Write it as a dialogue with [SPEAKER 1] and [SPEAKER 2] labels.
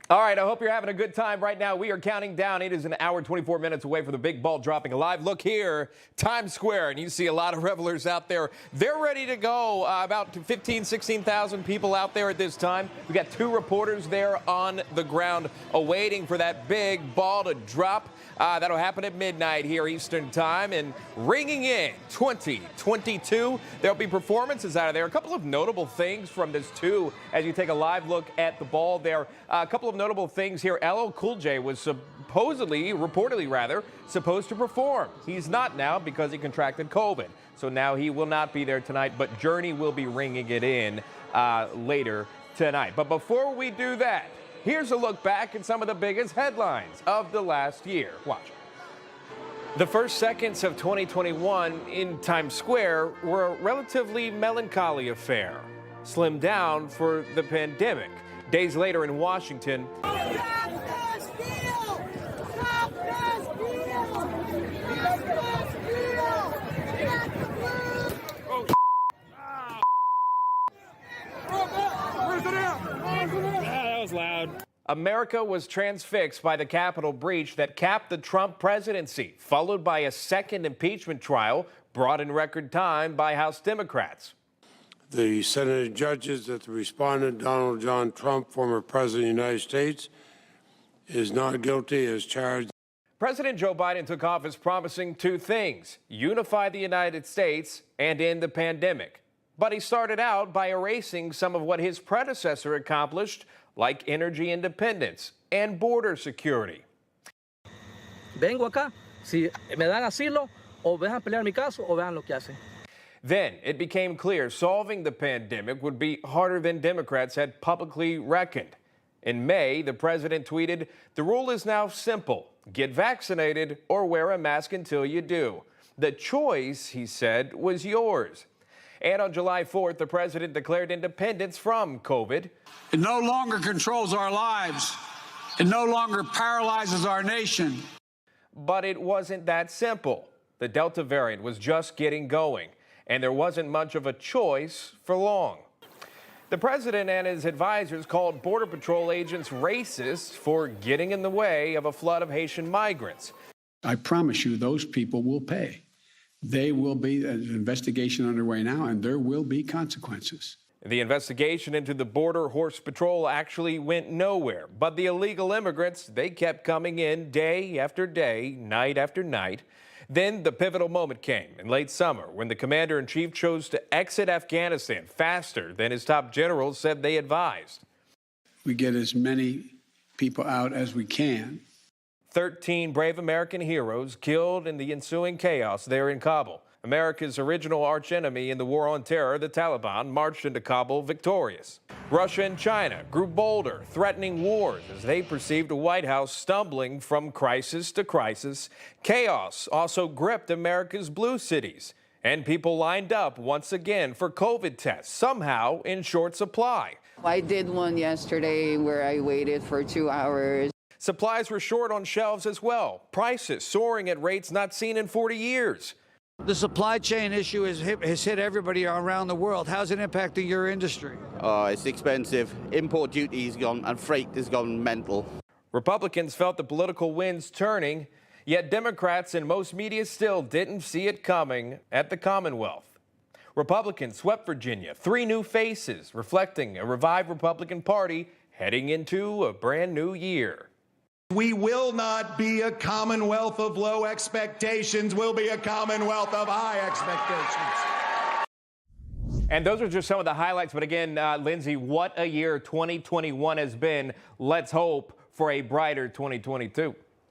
[SPEAKER 1] All right, I hope you're having a good time right now. We are counting down. It is an hour, 24 minutes away from the big ball dropping live. Look here, Times Square, and you see a lot of revelers out there. They're ready to go. About 15, 16,000 people out there at this time. We got 2 reporters there on the ground awaiting for that big ball to drop. That'll happen at midnight here Eastern time, and ringing in 2022. There'll be performances out of there. A couple of notable things from this too as you take a live look at the ball there. A couple of notable things here. LL Cool J was reportedly supposed to perform. He's not now because he contracted COVID. So now he will not be there tonight, but Journey will be ringing it in later tonight. But before we do that, here's a look back at some of the biggest headlines of the last year. Watch. The first seconds of 2021 in Times Square were a relatively melancholy affair. Slimmed down for the pandemic. Days later in Washington, that was loud. America was transfixed by the Capitol breach that capped the Trump presidency, followed by a second impeachment trial brought in record time by House Democrats.
[SPEAKER 2] The Senate judges that the respondent, Donald John Trump, former president of the United States, is not guilty as charged.
[SPEAKER 1] President Joe Biden took office promising 2 things: unify the United States and end the pandemic. But he started out by erasing some of what his predecessor accomplished, like energy independence and border security.
[SPEAKER 3] Vengo acá, si me dan asilo, o dejan pelear mi caso, o vean lo que hacen.
[SPEAKER 1] Then it became clear solving the pandemic would be harder than Democrats had publicly reckoned. In May, the president tweeted, "The rule is now simple. Get vaccinated or wear a mask until you do. The choice," he said, "was yours." And on July 4th, the president declared independence from COVID.
[SPEAKER 4] It no longer controls our lives. It no longer paralyzes our nation.
[SPEAKER 1] But it wasn't that simple. The Delta variant was just getting going, and there wasn't much of a choice for long. The president and his advisors called Border Patrol agents racist for getting in the way of a flood of Haitian migrants.
[SPEAKER 5] I promise you those people will pay. They will be an investigation underway now, and there will be consequences.
[SPEAKER 1] The investigation into the Border Horse Patrol actually went nowhere, but the illegal immigrants, they kept coming in day after day, night after night. Then the pivotal moment came in late summer when the commander-in-chief chose to exit Afghanistan faster than his top generals said they advised.
[SPEAKER 5] We get as many people out as we can.
[SPEAKER 1] 13 brave American heroes killed in the ensuing chaos there in Kabul. America's original archenemy in the war on terror, the Taliban, marched into Kabul victorious. Russia and China grew bolder, threatening wars as they perceived a White House stumbling from crisis to crisis. Chaos also gripped America's blue cities, and people lined up once again for COVID tests, somehow in short supply.
[SPEAKER 6] I did one yesterday where I waited for 2 hours.
[SPEAKER 1] Supplies were short on shelves as well, prices soaring at rates not seen in 40 years.
[SPEAKER 4] The supply chain issue has hit everybody around the world. How's it impacting your industry?
[SPEAKER 7] It's expensive. Import duty's gone and freight has gone mental.
[SPEAKER 1] Republicans felt the political winds turning, yet Democrats and most media still didn't see it coming at the Commonwealth. Republicans swept Virginia, 3 new faces, reflecting a revived Republican Party heading into a brand new year.
[SPEAKER 8] We will not be a commonwealth of low expectations. We'll be a commonwealth of high expectations.
[SPEAKER 1] And those are just some of the highlights. But again, Lindsay, what a year 2021 has been. Let's hope for a brighter 2022.